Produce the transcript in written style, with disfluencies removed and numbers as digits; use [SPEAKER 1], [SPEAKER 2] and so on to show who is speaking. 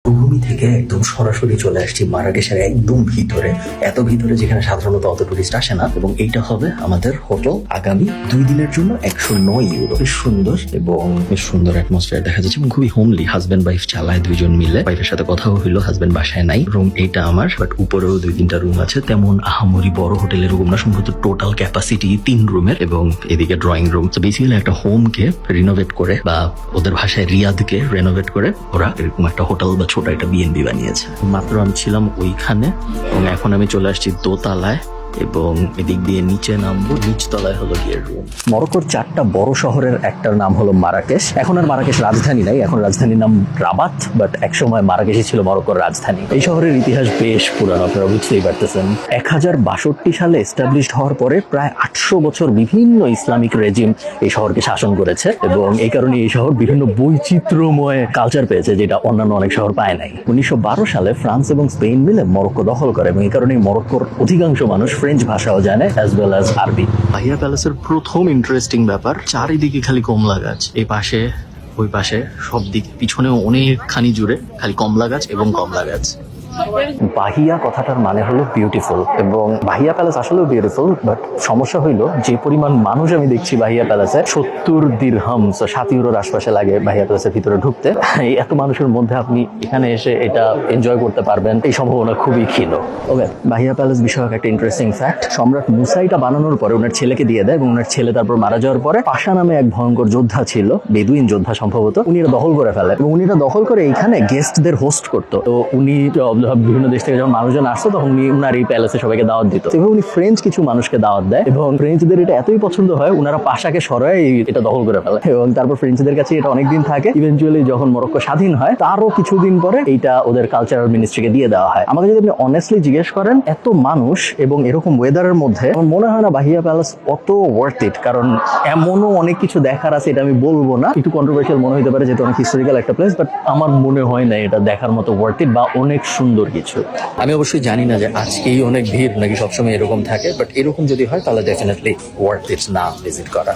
[SPEAKER 1] মরুভূমি থেকে একদম সরাসরি চলে আসছি মারাকেশের একদম ভিতরে, এত ভিতরে যেখানে সাধারণত অত টুরিস্ট আসে না। এবং এইটা হবে আমাদের হোটেল আগামী 2 দিনের জন্য 109 ইউরো। বেশ সুন্দর এবং বেশ সুন্দর অ্যাটমসফিয়ার দেখা যাচ্ছে এবং খুবই হোমলি। হাজবেন্ড ওয়াইফ চালায় দুইজন মিলে। ওয়াইফের সাথে কথাও হইলো, হাজবেন্ড বাসায় নাই। রুম এইটা আমার, বাট উপরেও 2-3টা রুম আছে। তেমন আহামরি বড় হোটেলের রুম না, সম্ভবত টোটাল ক্যাপাসিটি 3 রুমের এবং এদিকে ড্রয়িং রুম। তো বেসিক্যালি একটা হোমকে রিনোভেট করে, বা ওদের ভাষায় রিয়াদকে রেনোভেট করে ওরা এরকম একটা হোটেল বা ছোট একটা বিএনবি বানিয়েছে। মাত্র আমি ছিলাম ওইখানে এবং এখন আমি চলে আসছি দোতলায় এবং এদিক দিয়ে নিচে নামবো। নিচতলায় হলো গিয়ে রুম। মরক্কোর 4টা বড় শহরের একটার নাম হলো মারাকেশ। এখন আর মারাকেশ রাজধানী নাই, এখন রাজধানীর নাম রাবাত, বাট একসময় মারাকেশই ছিল মরক্কোর রাজধানী। এই শহরের ইতিহাস বেশ পুরানো, আপনারা বুঝতেই পারতেছেন। 1062 সালে এস্টাবলিশড হওয়ার পরে প্রায় 800 বছর বিভিন্ন ইসলামিক রেজিম এই শহরকে শাসন করেছে এবং এই কারণে এই শহর বিভিন্ন বৈচিত্র্যময় কালচার পেয়েছে, যেটা অন্যান্য অনেক শহর পায় নাই। 1912 সালে ফ্রান্স এবং স্পেন মিলে মরক্কো দখল করে এবং এই কারণে মরক্কোর অধিকাংশ মানুষ ফ্রেঞ্চ ভাষাও জানে অ্যাজ ওয়েল অ্যাজ আরবি। বাহিয়া প্যালেসের প্রথম ইন্টারেস্টিং ব্যাপার, চারিদিকে খালি কমলা গাছ। এই পাশে, ওই পাশে, সব দিকে, পিছনেও অনেকখানি জুড়ে খালি কমলা গাছ এবং কমলা গাছ। বাহিয়া কথাটার মানে হলো বিউটিফুল এবং বাহিয়া প্যালেস আসলেও বিউটিফুল, বাট সমস্যা হইলো যে পরিমাণ মানুষ আমি দেখছি বাহিয়া প্যালেসে, 70 দিরহাম, 7 ইউরোর আশপাশে লাগে বাহিয়া প্যালেসের ভিতরে ঢুকতে। এই এত মানুষের মধ্যে আপনি এখানে এসে এটা এনজয় করতে পারবেন এই সম্ভাবনা খুবই ক্ষীণ। ওকে, বাহিয়া প্যালেস বিষয়ক একটা ইন্টারেস্টিং ফ্যাক্ট, সম্রাট মুসাইটা বানানোর পরে ওনার ছেলেকে দিয়ে দেয় এবং ওনার ছেলে তারপর মারা যাওয়ার পরে পাশা নামে এক ভয়ঙ্কর যোদ্ধা ছিল, বেদুইন যোদ্ধা সম্ভবত, উনি এটা দখল করে ফেলে এবং উনি এটা দখল করে এইখানে গেস্টদের হোস্ট করতো। তো উনি বিভিন্ন দেশ থেকে যখন মানুষজন আসতো তখন উনি উনার এই প্যালেসে সবাইকে দাওয়াত দিত। এভাবে উনি ফ্রেঞ্চ কিছু মানুষকে দাওয়াত দেয় এবং ফ্রেঞ্চদের এটা এতই পছন্দ হয় উনারা পাশাকে সরায় এটা দখল করে ফেলে এবং তারপর ফ্রেঞ্চদের কাছে এটা অনেকদিন থাকে। ইভেনচুয়ালি যখন মরক্কো স্বাধীন হয় তারও কিছুদিন পরে এইটা ওদের কালচারাল মিনিস্ট্রিকে দিয়ে দেওয়া হয়। আমাকে যদি আপনি অনেস্টলি জিজ্ঞেস করেন, এত মানুষ এবং এরকম ওয়েদারের মধ্যে আমার মনে হয় না বাহিয়া প্যালেস অত ওয়ার্থ ইট, কারণ এমনও অনেক কিছু দেখার আছে, এটা আমি বলবো না, একটু কন্ট্রোভার্সিয়াল মনে হতে পারে যেহেতু অনেক হিস্টোরিক্যাল একটা প্লেস, বাট আমার মনে হয় না এটা দেখার মতো ওয়ার্থ ইট বা অনেক সুন্দর কিছু। আমি অবশ্যই জানি না যে আজকেই অনেক ভিড় নাকি সবসময় এরকম থাকে, বাট এরকম যদি হয় তাহলে ডেফিনেটলি ওয়ার্থ ইট না ভিজিট করা।